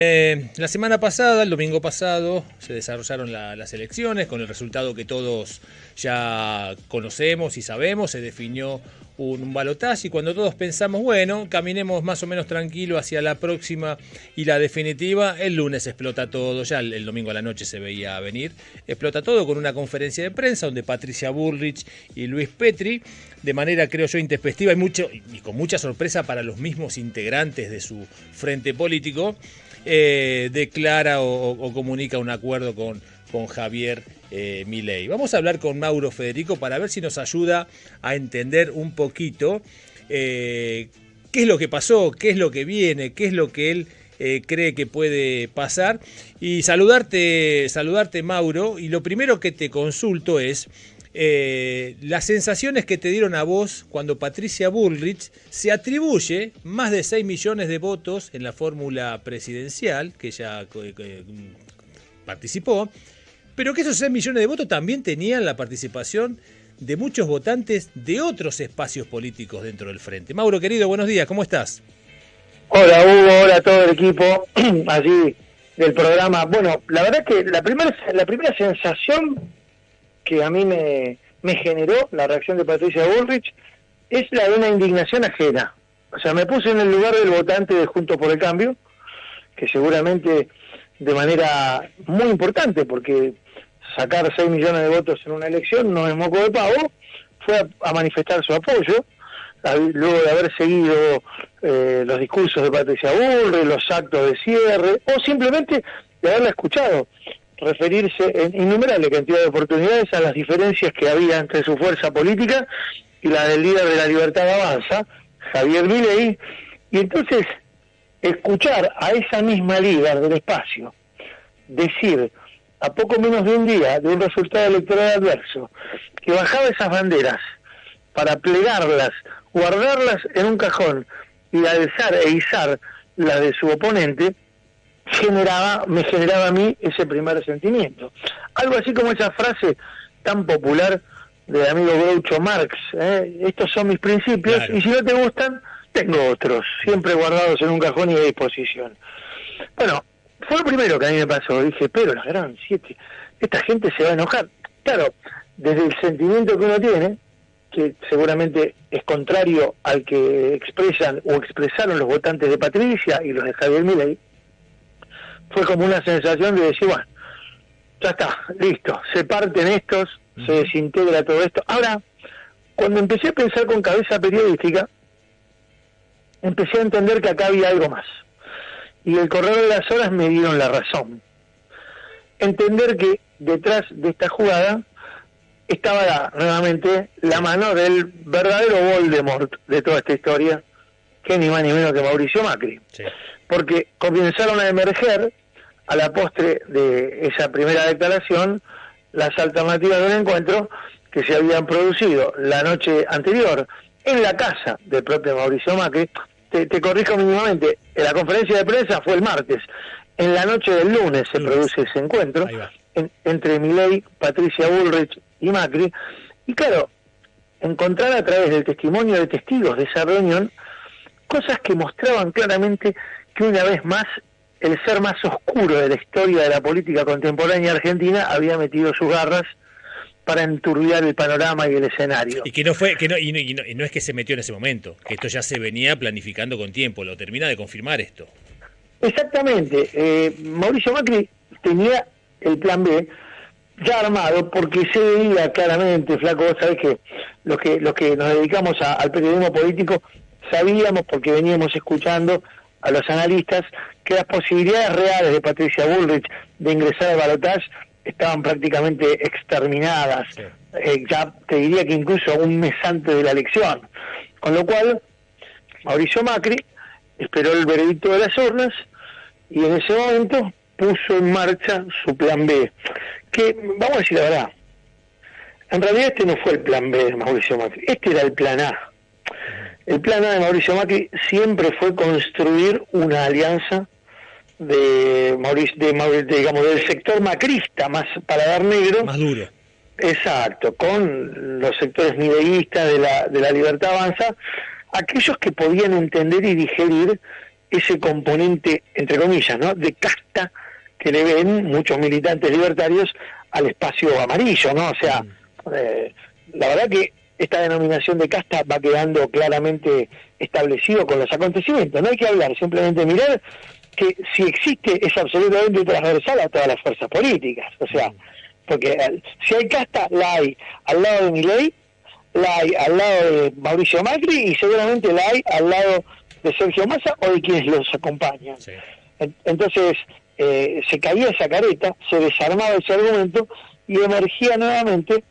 La semana pasada, el domingo pasado, se desarrollaron las elecciones con el resultado que todos ya conocemos y sabemos. Se definió un balotaje y cuando todos pensamos, bueno, caminemos más o menos tranquilo hacia la próxima y la definitiva, el lunes explota todo. Ya el domingo a la noche se veía venir. Explota todo con una conferencia de prensa donde Patricia Bullrich y Luis Petri, de manera, creo yo, intempestiva y con mucha sorpresa para los mismos integrantes de su frente político, declara o comunica un acuerdo con Javier Milei. Vamos a hablar con Mauro Federico para ver si nos ayuda a entender un poquito qué es lo que pasó, qué es lo que viene, qué es lo que él cree que puede pasar. Y saludarte, Mauro, y lo primero que te consulto es las sensaciones que te dieron a vos cuando Patricia Bullrich se atribuye más de 6 millones de votos en la fórmula presidencial que ella participó, pero que esos 6 millones de votos también tenían la participación de muchos votantes de otros espacios políticos dentro del frente. Mauro, querido, buenos días, ¿cómo estás? Hola Hugo, hola a todo el equipo allí del programa. Bueno, la verdad que la primera sensación que a mí me generó la reacción de Patricia Bullrich es la de una indignación ajena. O sea, me puse en el lugar del votante de Juntos por el Cambio, que seguramente de manera muy importante, porque sacar 6 millones de votos en una elección no es moco de pavo, fue a manifestar su apoyo, luego de haber seguido los discursos de Patricia Bullrich, los actos de cierre, o simplemente de haberla escuchado referirse en innumerable cantidad de oportunidades a las diferencias que había entre su fuerza política y la del líder de la Libertad Avanza, Javier Milei, y entonces escuchar a esa misma líder del espacio decir a poco menos de un día de un resultado electoral adverso que bajaba esas banderas para plegarlas, guardarlas en un cajón y alzar e izar la de su oponente, me generaba a mí ese primer sentimiento. Algo así como esa frase tan popular del amigo Groucho Marx, estos son mis principios, claro, y si no te gustan, tengo otros, siempre guardados en un cajón y a disposición. Bueno, fue lo primero que a mí me pasó, dije, pero la gran 7, esta gente se va a enojar. Claro, desde el sentimiento que uno tiene, que seguramente es contrario al que expresan o expresaron los votantes de Patricia y los de Javier Milei, fue como una sensación de decir, bueno, ya está, listo, se parten estos, se desintegra todo esto. Ahora, cuando empecé a pensar con cabeza periodística, empecé a entender que acá había algo más. Y el correr de las horas me dieron la razón. Entender que detrás de esta jugada estaba nuevamente la mano del verdadero Voldemort de toda esta historia, que ni más ni menos que Mauricio Macri. Sí. Porque comenzaron a emerger, a la postre de esa primera declaración, las alternativas del encuentro que se habían producido la noche anterior en la casa del propio Mauricio Macri. Te corrijo mínimamente, la conferencia de prensa fue el martes. En la noche del lunes se produce ese encuentro entre Milei, Patricia Bullrich y Macri. Y claro, encontrar a través del testimonio de testigos de esa reunión cosas que mostraban claramente que una vez más el ser más oscuro de la historia de la política contemporánea argentina había metido sus garras para enturbiar el panorama y el escenario. Y que no fue, y no es que se metió en ese momento, que esto ya se venía planificando con tiempo, lo termina de confirmar esto. Exactamente, Mauricio Macri tenía el plan B ya armado, porque se veía claramente, flaco, vos sabés que los que nos dedicamos al periodismo político sabíamos, porque veníamos escuchando a los analistas, que las posibilidades reales de Patricia Bullrich de ingresar al balotaje estaban prácticamente exterminadas, sí. Ya te diría que incluso un mes antes de la elección, con lo cual Mauricio Macri esperó el veredicto de las urnas y en ese momento puso en marcha su plan B, que, vamos a decir la verdad, en realidad este no fue el plan B de Mauricio Macri, este era el plan A. El plan A de Mauricio Macri siempre fue construir una alianza digamos, del sector macrista, más paladar negro, más duro. Exacto, con los sectores mileístas de la Libertad Avanza, aquellos que podían entender y digerir ese componente, entre comillas, ¿no?, de casta que le ven muchos militantes libertarios al espacio amarillo, ¿no? O sea, la verdad que esta denominación de casta va quedando claramente establecido con los acontecimientos. No hay que hablar, simplemente mirar que si existe es absolutamente transversal a todas las fuerzas políticas. O sea, porque si hay casta, la hay al lado de Milei, la hay al lado de Mauricio Macri y seguramente la hay al lado de Sergio Massa o de quienes los acompañan. Sí. Entonces, se caía esa careta, se desarmaba ese argumento y emergía nuevamente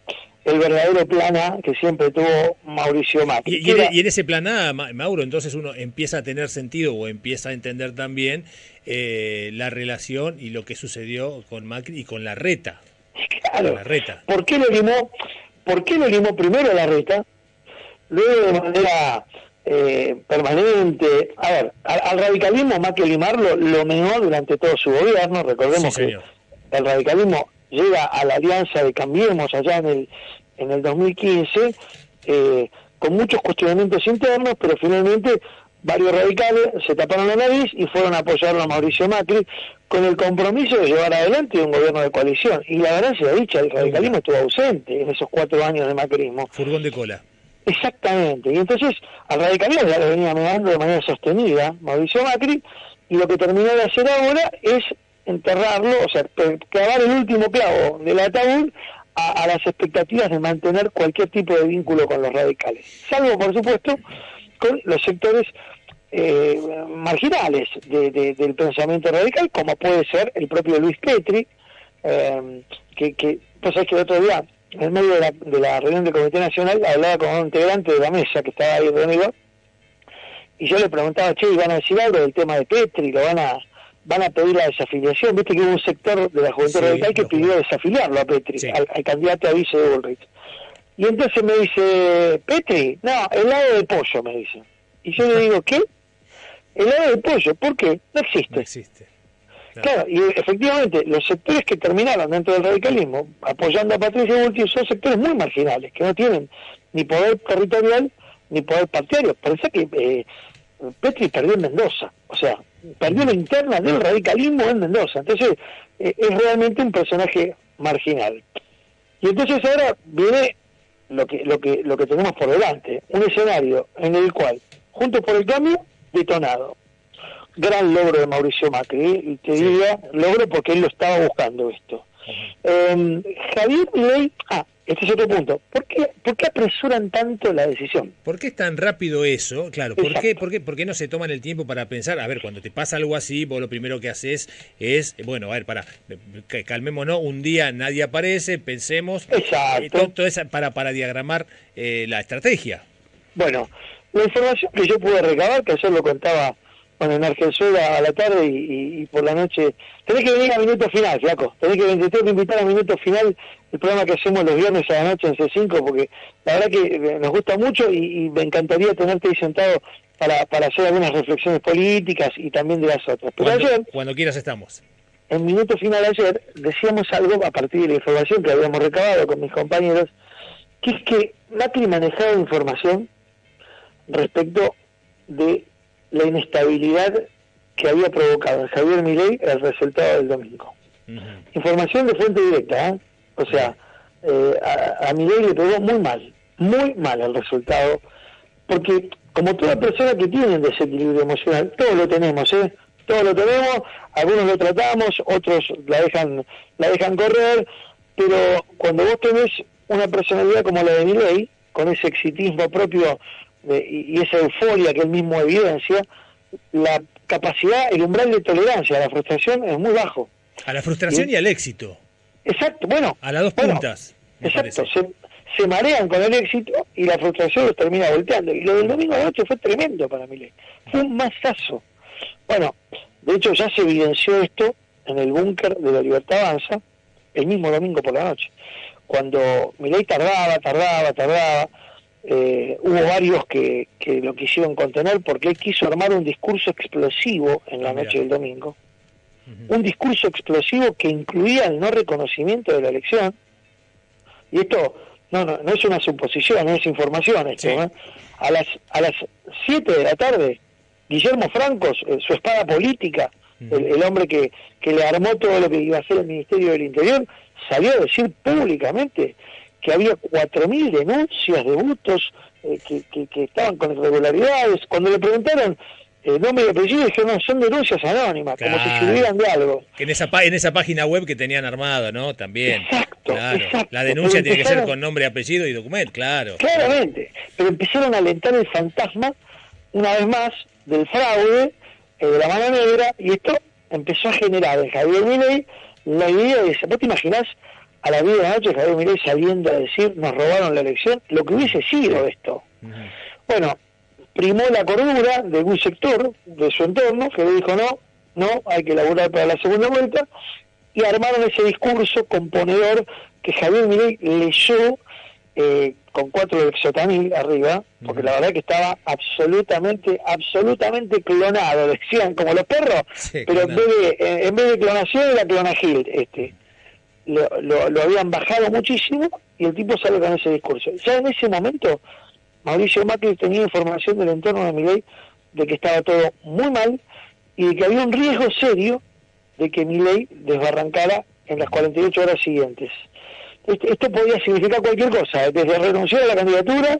el verdadero plan A que siempre tuvo Mauricio Macri. Y en ese plan A, Mauro, entonces uno empieza a tener sentido o empieza a entender también la relación y lo que sucedió con Macri y con Larreta. Claro. Larreta. ¿Por qué lo limó primero Larreta? Luego de manera permanente. A ver, al radicalismo más que limarlo, lo meó durante todo su gobierno. Recordemos que el radicalismo llega a la alianza de Cambiemos allá en el 2015, con muchos cuestionamientos internos, pero finalmente varios radicales se taparon la nariz y fueron a apoyarlo a Mauricio Macri con el compromiso de llevar adelante un gobierno de coalición. Y la verdad sea dicha, el radicalismo estuvo ausente en esos 4 años de macrismo. Furgón de cola. Exactamente, y entonces al radicalismo ya lo venía negando de manera sostenida Mauricio Macri, y lo que terminó de hacer ahora es enterrarlo, o sea, clavar el último clavo del ataúd a las expectativas de mantener cualquier tipo de vínculo con los radicales, salvo por supuesto con los sectores marginales del pensamiento radical, como puede ser el propio Luis Petri, que pues es que el otro día, en medio de la reunión del Comité Nacional, hablaba con un integrante de la mesa que estaba ahí reunido, y yo le preguntaba, che, ¿van a decir algo del tema de Petri? ¿Lo van a pedir la desafiliación? Viste que hubo un sector de la Juventud Radical que pidió desafiliarlo a Petri, al candidato a vice de Bullrich. Y entonces me dice, Petri, no, helado de pollo, me dice. Y yo le digo, ¿qué? Helado de pollo, ¿por qué? No existe. No existe. Claro, y efectivamente, los sectores que terminaron dentro del radicalismo apoyando a Patricia Bullrich son sectores muy marginales, que no tienen ni poder territorial ni poder partidario. Parece que Petri perdió en Mendoza, o sea, perdió la interna del radicalismo en Mendoza. Entonces, es realmente un personaje marginal. Y entonces ahora viene lo que tenemos por delante, un escenario en el cual, Juntos por el Cambio, detonado. Gran logro de Mauricio Macri, y te diría logro porque él lo estaba buscando esto. Javier Milei, este es otro punto. ¿Por qué apresuran tanto la decisión? ¿Por qué es tan rápido eso? Claro, ¿por qué no se toman el tiempo para pensar? A ver, cuando te pasa algo así, vos lo primero que haces es, bueno, a ver, calmémonos, un día nadie aparece, pensemos. Exacto. Todo eso para diagramar la estrategia. Bueno, la información que yo pude recabar, que ayer lo contaba en Argenzuela a la tarde y por la noche, tenés que venir a Minuto Final, flaco, te tengo que invitar a Minuto Final, el programa que hacemos los viernes a la noche en C5, porque la verdad que nos gusta mucho y me encantaría tenerte ahí sentado para hacer algunas reflexiones políticas y también de las otras. Pero cuando quieras estamos. En Minuto Final ayer decíamos algo a partir de la información que habíamos recabado con mis compañeros, que es que Macri manejaba información respecto de la inestabilidad que había provocado en Javier Milei el resultado del domingo. Información de fuente directa, o sea, a Milei le pegó muy mal el resultado, porque como toda persona que tiene un desequilibrio emocional, todos lo tenemos, algunos lo tratamos, otros la dejan correr, pero cuando vos tenés una personalidad como la de Milei, con ese exitismo propio y esa euforia que él mismo evidencia, la capacidad, el umbral de tolerancia a la frustración es muy bajo. A la frustración y al éxito. Exacto, bueno. A las dos puntas. Exacto, se marean con el éxito y la frustración los termina volteando. Y lo del domingo de noche fue tremendo para Milei. Fue un masazo. Bueno, de hecho ya se evidenció esto en el búnker de la Libertad Avanza el mismo domingo por la noche. Cuando Milei tardaba, hubo varios que lo quisieron contener porque él quiso armar un discurso explosivo en la noche del domingo. Un discurso explosivo que incluía el no reconocimiento de la elección. Y esto no es una suposición, es información esto. A las 7 de la tarde Guillermo Franco, su espada política, el hombre que le armó todo lo que iba a hacer el Ministerio del Interior, salió a decir públicamente que había 4.000 denuncias de hurtos que estaban con irregularidades. Cuando le preguntaron nombre y apellido, dijeron, no, son denuncias anónimas, claro, como si sirvieran de algo. Que en esa página web que tenían armada, ¿no? También. Exacto, claro. exacto. La denuncia tiene que ser con nombre, apellido y documento, claro. Claramente, pero empezaron a alentar el fantasma, una vez más, del fraude, de la mano negra, y esto empezó a generar en Javier Milei la idea de, ¿vos te imaginás a la 10 de la noche Javier Milei saliendo a decir, nos robaron la elección? Lo que hubiese sido esto. Bueno, primó la cordura de un sector de su entorno que le dijo no, hay que laburar para la segunda vuelta, y armaron ese discurso componedor que Javier Milei leyó con 4 Lexotanil arriba, porque la verdad que estaba absolutamente clonado, decían como los perros, sí, pero en vez de clonación era clonagil, lo habían bajado muchísimo y el tipo sale con ese discurso. Ya en ese momento Mauricio Macri tenía información del entorno de Milei de que estaba todo muy mal y de que había un riesgo serio de que Milei desbarrancara en las 48 horas siguientes. Esto podía significar cualquier cosa, desde renunciar a la candidatura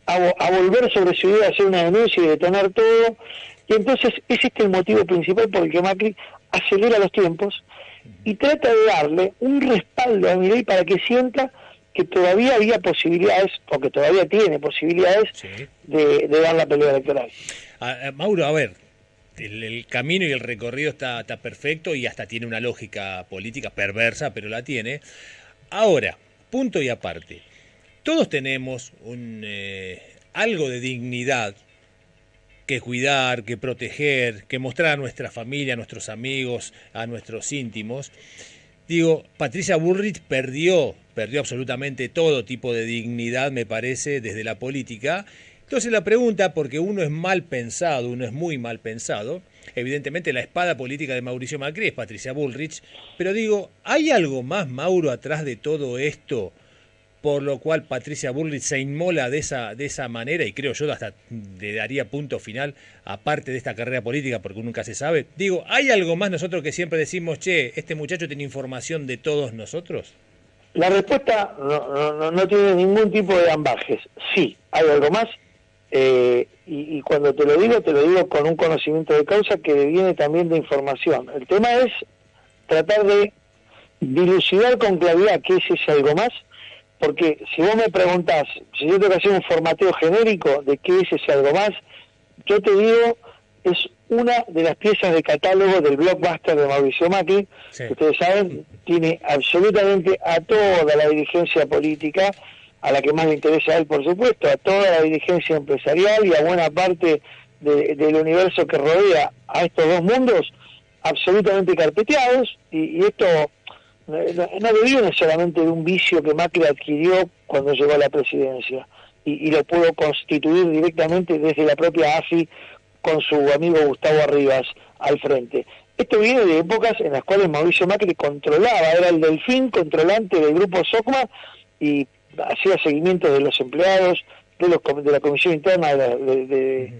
a volver sobre su idea, hacer una denuncia y detonar todo. Y entonces es el motivo principal por el que Macri acelera los tiempos y trata de darle un respaldo a Milei para que sienta que todavía había posibilidades, o que todavía tiene posibilidades, sí, de dar la pelea electoral. Mauro, a ver, el camino y el recorrido está perfecto y hasta tiene una lógica política perversa, pero la tiene. Ahora, punto y aparte, todos tenemos algo de dignidad que cuidar, que proteger, que mostrar a nuestra familia, a nuestros amigos, a nuestros íntimos. Digo, Patricia Bullrich perdió absolutamente todo tipo de dignidad, me parece, desde la política. Entonces la pregunta, porque uno es mal pensado, uno es muy mal pensado, evidentemente la espada política de Mauricio Macri es Patricia Bullrich, pero digo, ¿hay algo más, Mauro, atrás de todo esto, por lo cual Patricia Bullrich se inmola de esa manera, y creo yo hasta le daría punto final, aparte de esta carrera política, porque nunca se sabe? Digo, ¿hay algo más nosotros que siempre decimos, che, este muchacho tiene información de todos nosotros? La respuesta no tiene ningún tipo de ambajes. Sí, hay algo más, y cuando te lo digo con un conocimiento de causa que viene también de información. El tema es tratar de dilucidar con claridad qué es ese algo más, porque si vos me preguntás, si yo tengo que hacer un formateo genérico de qué es ese algo más, yo te digo, es una de las piezas de catálogo del blockbuster de Mauricio Macri, sí, que ustedes saben, tiene absolutamente a toda la dirigencia política, a la que más le interesa a él, por supuesto, a toda la dirigencia empresarial y a buena parte del universo que rodea a estos dos mundos, absolutamente carpeteados, y esto no deviene solamente de un vicio que Macri adquirió cuando llegó a la presidencia, y lo pudo constituir directamente desde la propia AFI con su amigo Gustavo Arribas al frente. Esto viene de épocas en las cuales Mauricio Macri controlaba, era el delfín controlante del grupo SOCMA y hacía seguimiento de los empleados, de la comisión interna de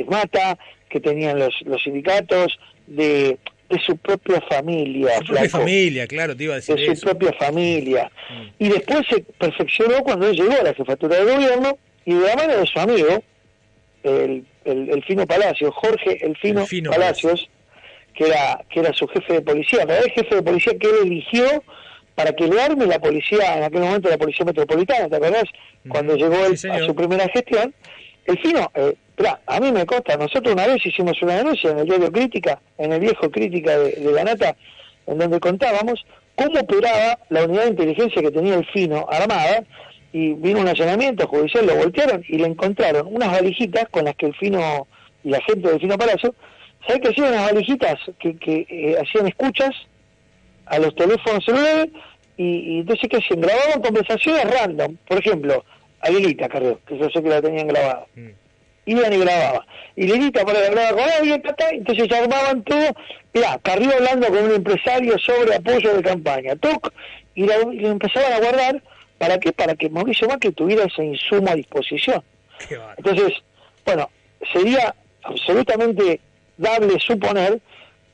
Mata, que tenían los sindicatos, de su propia familia. Su propia familia, claro, te iba a decir de su propia familia. Y después se perfeccionó cuando él llegó a la jefatura de gobierno y de la mano de su amigo, el Fino Palacios, Jorge el Fino Palacios, que era su jefe de policía, el jefe de policía que él eligió para que le arme la policía, en aquel momento la policía metropolitana, ¿te acordás? Cuando llegó él a su primera gestión, el Fino, a mí me consta, nosotros una vez hicimos una denuncia en el diario Crítica, en el viejo Crítica de La Nata, en donde contábamos cómo operaba la unidad de inteligencia que tenía el Fino armada, y vino un allanamiento judicial, lo voltearon y le encontraron unas valijitas con las que el Fino y la gente del Fino Palacio, ¿sabés qué hacían? Unas valijitas que hacían escuchas a los teléfonos celulares y entonces ¿qué hacían? Grababan conversaciones random, por ejemplo, a Lilita Carrió, que yo sé que la tenían grabada. Iban y grababa. Y Lilita por hablaba con alguien, entonces ya armaban todo. Mirá, Carrió hablando con un empresario sobre apoyo de campaña. ¡Toc! Y lo empezaban a guardar. ¿Para qué? Para que Mauricio Macri tuviera ese insumo a disposición. Entonces, bueno, sería absolutamente dable suponer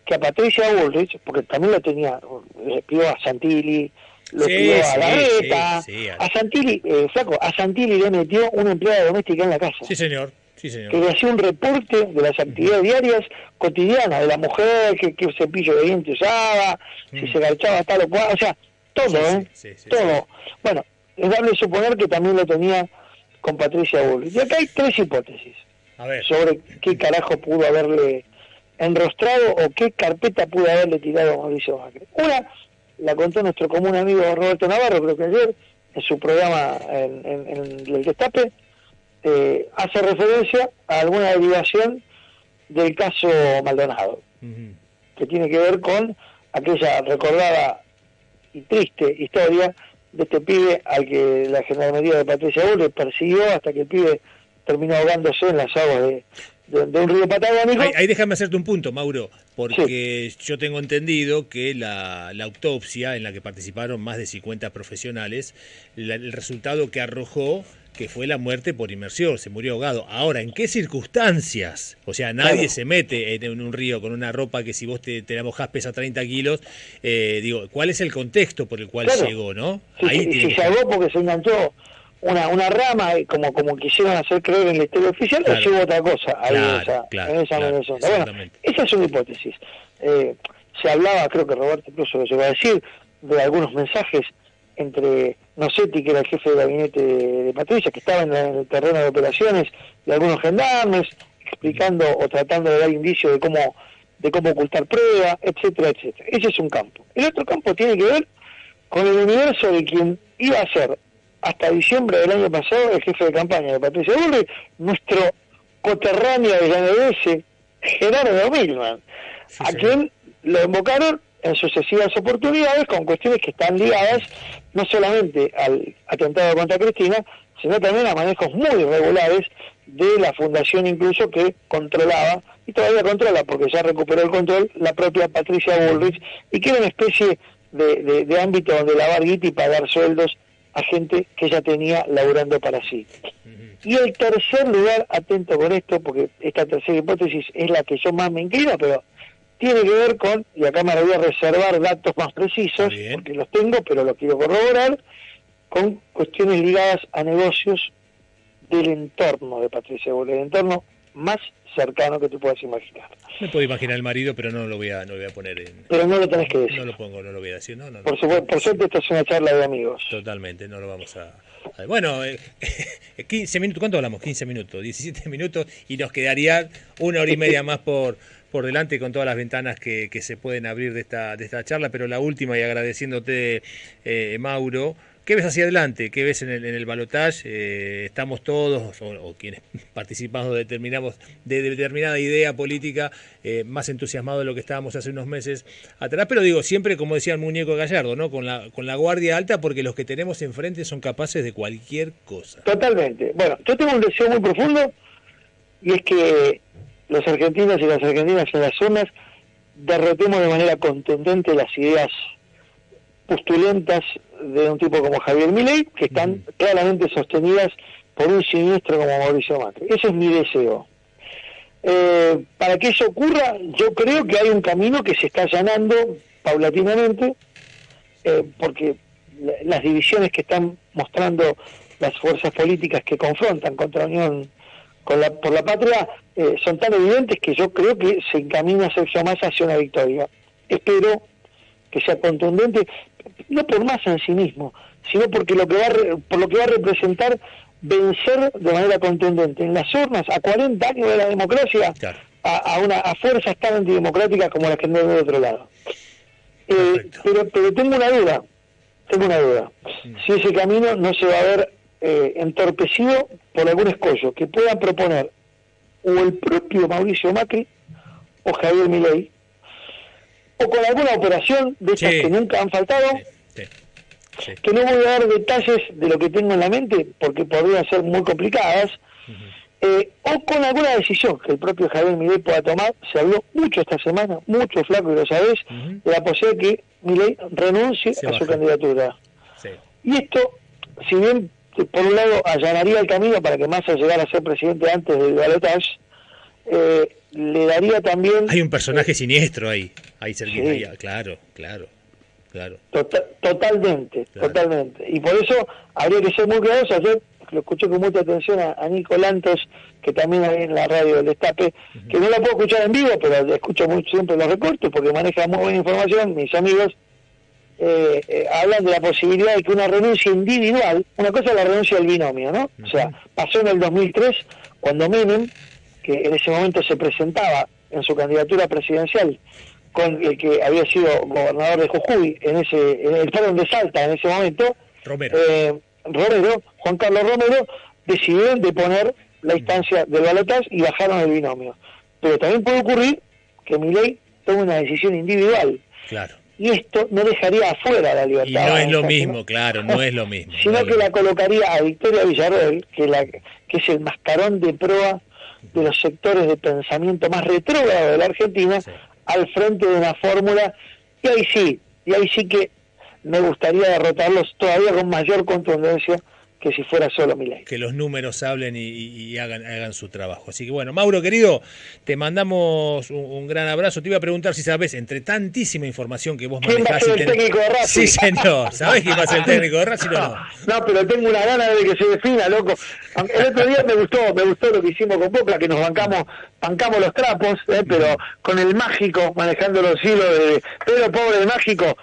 que a Patricia Bullrich, porque también lo tenía, le pidió a Santilli, lo pidió a Larreta, a Santilli, flaco, a Santilli le metió una empleada doméstica en la casa. Sí, señor. Sí, señor. Que le hacía un reporte de las actividades diarias cotidianas, de la mujer, qué cepillo de dientes usaba, si se garchaba tal o cual, o sea, todo, todo. Sí. Bueno, es darle suponer que también lo tenía con Patricia Bullrich. Y acá hay tres hipótesis sobre qué carajo pudo haberle enrostrado o qué carpeta pudo haberle tirado a Mauricio Macri. Una, la contó nuestro común amigo Roberto Navarro, creo que ayer, en su programa en el Destape, hace referencia a alguna derivación del caso Maldonado, que tiene que ver con aquella recordada y triste historia de este pibe al que la gendarmería de Patricia Bullrich persiguió hasta que el pibe terminó ahogándose en las aguas de un río patagónico. Ahí déjame hacerte un punto, Mauro, porque yo tengo entendido que la autopsia en la que participaron más de 50 profesionales, el resultado que arrojó que fue la muerte por inmersión, se murió ahogado. Ahora, ¿en qué circunstancias? O sea, nadie se mete en un río con una ropa que si vos te la mojás pesa 30 kilos. Digo, ¿cuál es el contexto por el cual llegó, no? Ahí se ahogó porque se enganchó una rama, como quisieron hacer creer en el estilo oficial, o llegó otra cosa ahí en esa Bueno, esa es una hipótesis. Se hablaba, creo que Roberto incluso lo llegó a decir, de algunos mensajes entre Nocetti, que era el jefe de gabinete de Patricia, que estaba en el terreno de operaciones, y algunos gendarmes, explicando o tratando de dar indicios de cómo ocultar pruebas, etcétera, etcétera. Ese es un campo. El otro campo tiene que ver con el universo de quien iba a ser, hasta diciembre del año pasado, el jefe de campaña de Patricia Bullrich, nuestro coterráneo de Llanedense, Gerardo Milman, a quien lo invocaron en sucesivas oportunidades con cuestiones que están ligadas no solamente al atentado contra Cristina, sino también a manejos muy irregulares de la fundación incluso que controlaba, y todavía controla porque ya recuperó el control, la propia Patricia Bullrich, y que era una especie de ámbito donde lavar guita y pagar sueldos a gente que ella tenía laburando para sí. Y el tercer lugar, atento con esto, porque esta tercera hipótesis es la que yo más me inclino, pero tiene que ver con, y acá me voy a reservar datos más precisos, porque los tengo, pero los quiero corroborar, con cuestiones ligadas a negocios del entorno de Patricia Bullrich, el entorno más cercano que tú puedas imaginar. Me puedo imaginar el marido, pero no lo voy a poner en... Pero no lo tenés que decir. No lo pongo, no lo voy a decir. No, por suerte esto es una charla de amigos. Totalmente, no lo vamos a... Bueno, 15 minutos, ¿cuánto hablamos? 15 minutos, 17 minutos, y nos quedaría una hora y media más por delante con todas las ventanas que se pueden abrir de esta charla, pero la última, y agradeciéndote, Mauro, ¿qué ves hacia adelante? ¿Qué ves en el balotaje? Estamos todos, o quienes participamos de determinada idea política, más entusiasmados de lo que estábamos hace unos meses atrás, pero digo, siempre como decía el muñeco Gallardo, ¿no? Con la guardia alta, porque los que tenemos enfrente son capaces de cualquier cosa. Totalmente. Bueno, yo tengo un deseo muy profundo, y es que los argentinos y las argentinas en las urnas derrotemos de manera contundente las ideas postulentas de un tipo como Javier Milei, que están claramente sostenidas por un siniestro como Mauricio Macri. Ese es mi deseo. Para que eso ocurra, yo creo que hay un camino que se está allanando paulatinamente, porque las divisiones que están mostrando las fuerzas políticas que confrontan contra Unión por la Patria son tan evidentes que yo creo que se encamina Sergio Massa hacia una victoria. Espero que sea contundente, no por Massa en sí mismo, sino porque por lo que va a representar vencer de manera contundente en las urnas a 40 años de la democracia, claro, a fuerzas tan antidemocráticas como las que andan del otro lado. Pero tengo una duda. Si ese camino no se va a ver entorpecido por algún escollo que puedan proponer o el propio Mauricio Macri o Javier Milei, o con alguna operación de estas que nunca han faltado, que no voy a dar detalles de lo que tengo en la mente porque podrían ser muy complicadas, o con alguna decisión que el propio Javier Milei pueda tomar. Se habló mucho esta semana, mucho, Flaco, y lo sabés, de la posibilidad de que Milei renuncie a su candidatura. Y esto, si bien por un lado allanaría el camino para que Massa llegara a ser presidente antes del balotaje, le daría también... Hay un personaje siniestro ahí cerquita, sí. ahí, claro. Totalmente, Claro. totalmente. Y por eso habría que ser muy cuidadosos. Ayer lo escuché con mucha atención a Nico Lantos, que también hay en la radio del Destape, que no la puedo escuchar en vivo, pero escucho mucho siempre los recortes porque maneja muy buena información. Mis amigos hablan de la posibilidad de que una renuncia individual, una cosa es la renuncia del binomio, ¿no? O sea, pasó en el 2003 cuando Menem, que en ese momento se presentaba en su candidatura presidencial con el que había sido gobernador de Jujuy, en el perdón, de Salta en ese momento, Romero. Juan Carlos Romero, decidieron deponer la instancia del balotaje y bajaron el binomio. Pero también puede ocurrir que Milei tome una decisión individual. Claro. Y esto no dejaría afuera la libertad. Y no es lo mismo, sino, claro, no es lo mismo. Sino que la colocaría a Victoria Villarroel, que es el mascarón de proa de los sectores de pensamiento más retrógrado de la Argentina, sí, al frente de una fórmula, y ahí sí que me gustaría derrotarlos todavía con mayor contundencia que si fuera solo Milei. Que los números hablen y hagan su trabajo. Así que bueno, Mauro, querido, te mandamos un gran abrazo. Te iba a preguntar si sabes, entre tantísima información que vos manejás... ¿Quién va a ser el técnico de Racing? Sí, señor. ¿Sabés quién va a ser el técnico de Racing o no? No, pero tengo una gana de que se defina, loco. El otro día me gustó lo que hicimos con Boca, que nos bancamos los trapos, pero con el mágico manejando los hilos de Pedro Pobre, el mágico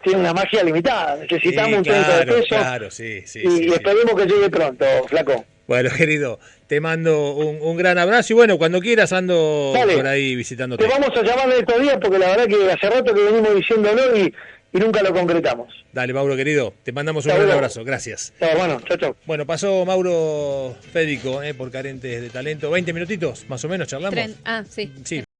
tiene una magia limitada. Necesitamos un 30 de peso. Claro, sí, y esperemos que llegue pronto, flaco. Bueno, querido, te mando un gran abrazo y bueno, cuando quieras ando por ahí visitándote. Te vamos a llamar estos días porque la verdad que hace rato que venimos diciéndolo y nunca lo concretamos. Dale, Mauro, querido, te mandamos un gran abrazo. Gracias. Bueno, chao. Bueno, pasó Mauro Fédico por Carentes de Talento. 20 minutitos, más o menos, charlamos. Sí.